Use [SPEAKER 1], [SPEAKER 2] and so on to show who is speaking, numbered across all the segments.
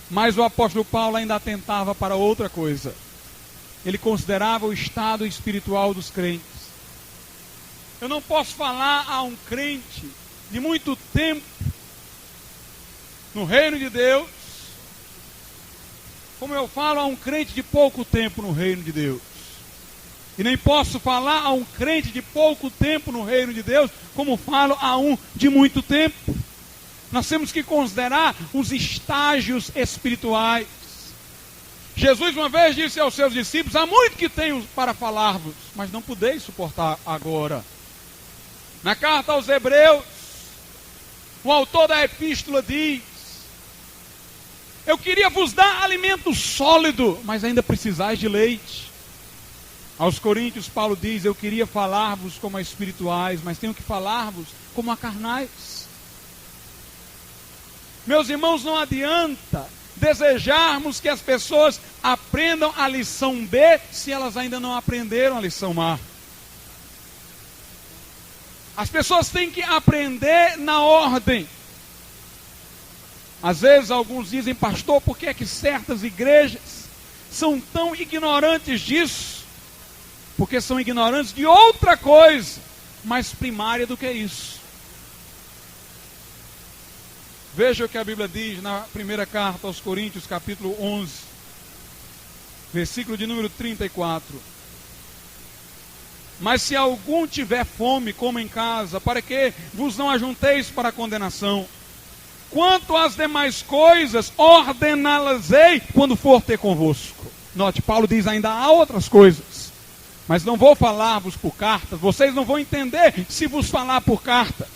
[SPEAKER 1] Mas o apóstolo Paulo ainda atentava para outra coisa. Ele considerava o estado espiritual dos crentes. Eu não posso falar a um crente de muito tempo no reino de Deus, como eu falo a um crente de pouco tempo no reino de Deus. E nem posso falar a um crente de pouco tempo no reino de Deus, como falo a um de muito tempo. Nós temos que considerar os estágios espirituais. Jesus uma vez disse aos seus discípulos: há muito que tenho para falar-vos, mas não podeis suportar agora. Na carta aos Hebreus, o autor da epístola diz: eu queria vos dar alimento sólido, mas ainda precisais de leite. Aos Coríntios, Paulo diz: eu queria falar-vos como a espirituais, mas tenho que falar-vos como a carnais. Meus irmãos, não adianta desejarmos que as pessoas aprendam a lição B se elas ainda não aprenderam a lição A. As pessoas têm que aprender na ordem. Às vezes alguns dizem: pastor, por que é que certas igrejas são tão ignorantes disso? Porque são ignorantes de outra coisa mais primária do que isso. Veja o que a Bíblia diz na primeira carta aos Coríntios, capítulo 11, versículo de número 34. Mas se algum tiver fome, coma em casa, para que vos não ajunteis para a condenação. Quanto às demais coisas, ordená-las-ei quando for ter convosco. Note, Paulo diz: ainda há outras coisas, mas não vou falar-vos por cartas. Vocês não vão entender se vos falar por cartas.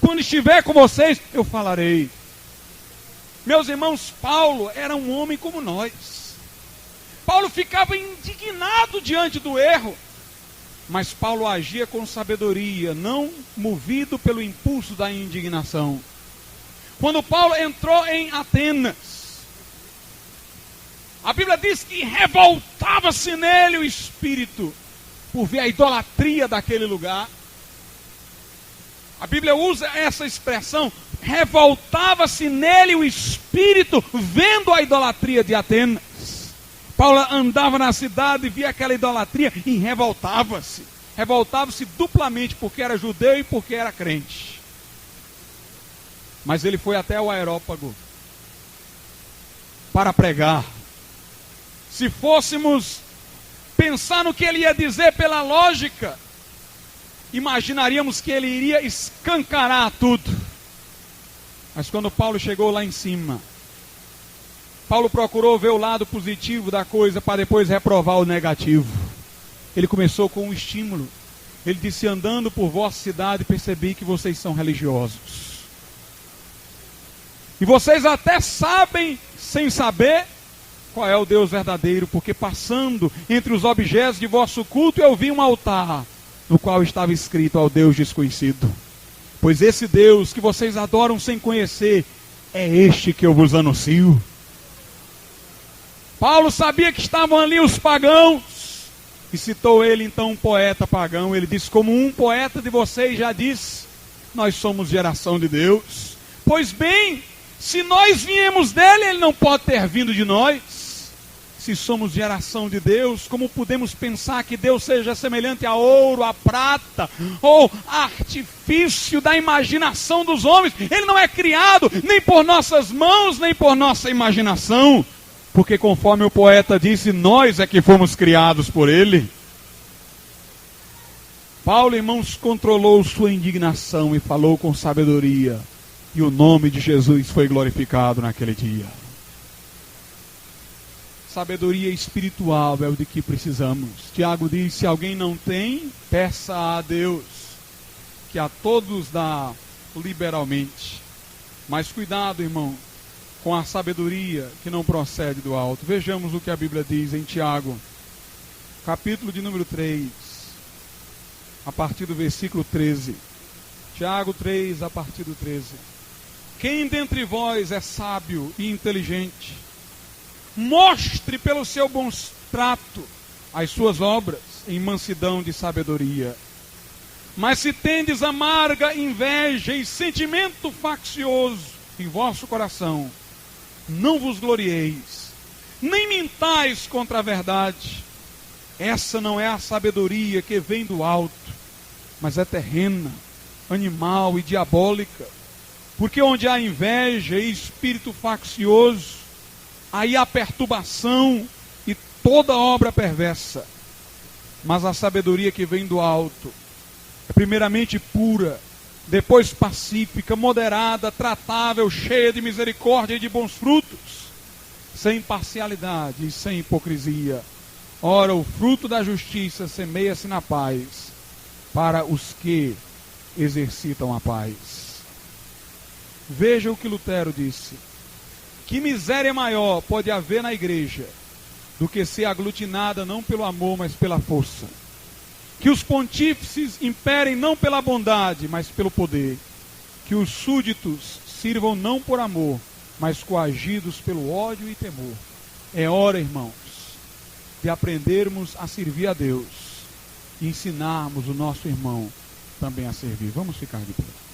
[SPEAKER 1] Quando estiver com vocês, eu falarei. Meus irmãos, Paulo era um homem como nós. Paulo ficava indignado diante do erro, mas Paulo agia com sabedoria, não movido pelo impulso da indignação. Quando Paulo entrou em Atenas, a Bíblia diz que revoltava-se nele o espírito, por ver a idolatria daquele lugar. A Bíblia usa essa expressão: revoltava-se nele o espírito, vendo a idolatria de Atenas. Paulo andava na cidade e via aquela idolatria e revoltava-se. Revoltava-se duplamente, porque era judeu e porque era crente. Mas ele foi até o Areópago para pregar. Se fôssemos pensar no que ele ia dizer pela lógica, imaginaríamos que ele iria escancarar tudo. Mas quando Paulo chegou lá em cima, Paulo procurou ver o lado positivo da coisa para depois reprovar o negativo. Ele começou com um estímulo. Ele disse: andando por vossa cidade, percebi que vocês são religiosos. E vocês até sabem, sem saber, qual é o Deus verdadeiro, porque passando entre os objetos de vosso culto, eu vi um altar, no qual estava escrito: ao Deus desconhecido. Pois esse Deus que vocês adoram sem conhecer, é este que eu vos anuncio. Paulo sabia que estavam ali os pagãos, e citou ele então um poeta pagão. Ele disse: como um poeta de vocês já disse, nós somos geração de Deus. Pois bem, se nós viemos dele, ele não pode ter vindo de nós. Se somos geração de Deus, como podemos pensar que Deus seja semelhante a ouro, a prata, ou artifício da imaginação dos homens? Ele não é criado nem por nossas mãos, nem por nossa imaginação, porque conforme o poeta disse, nós é que fomos criados por ele. Paulo, irmãos, controlou sua indignação e falou com sabedoria, e o nome de Jesus foi glorificado naquele dia. Sabedoria espiritual é o de que precisamos. Tiago diz: se alguém não tem, peça a Deus, que a todos dá liberalmente. Mas cuidado, irmão, com a sabedoria que não procede do alto. Vejamos o que a Bíblia diz em Tiago, capítulo de número 3, a partir do versículo 13. Tiago 3, a partir do 13. Quem dentre vós é sábio e inteligente, mostre pelo seu bom trato as suas obras em mansidão de sabedoria. Mas se tendes amarga inveja e sentimento faccioso em vosso coração, não vos glorieis, nem mintais contra a verdade. Essa não é a sabedoria que vem do alto, mas é terrena, animal e diabólica. Porque onde há inveja e espírito faccioso, aí há perturbação e toda obra perversa. Mas a sabedoria que vem do alto é primeiramente pura, depois pacífica, moderada, tratável, cheia de misericórdia e de bons frutos, sem parcialidade e sem hipocrisia. Ora, o fruto da justiça semeia-se na paz, para os que exercitam a paz. Veja o que Lutero disse. Que miséria maior pode haver na igreja do que ser aglutinada não pelo amor, mas pela força. Que os pontífices imperem não pela bondade, mas pelo poder. Que os súditos sirvam não por amor, mas coagidos pelo ódio e temor. É hora, irmãos, de aprendermos a servir a Deus e ensinarmos o nosso irmão também a servir. Vamos ficar de pé.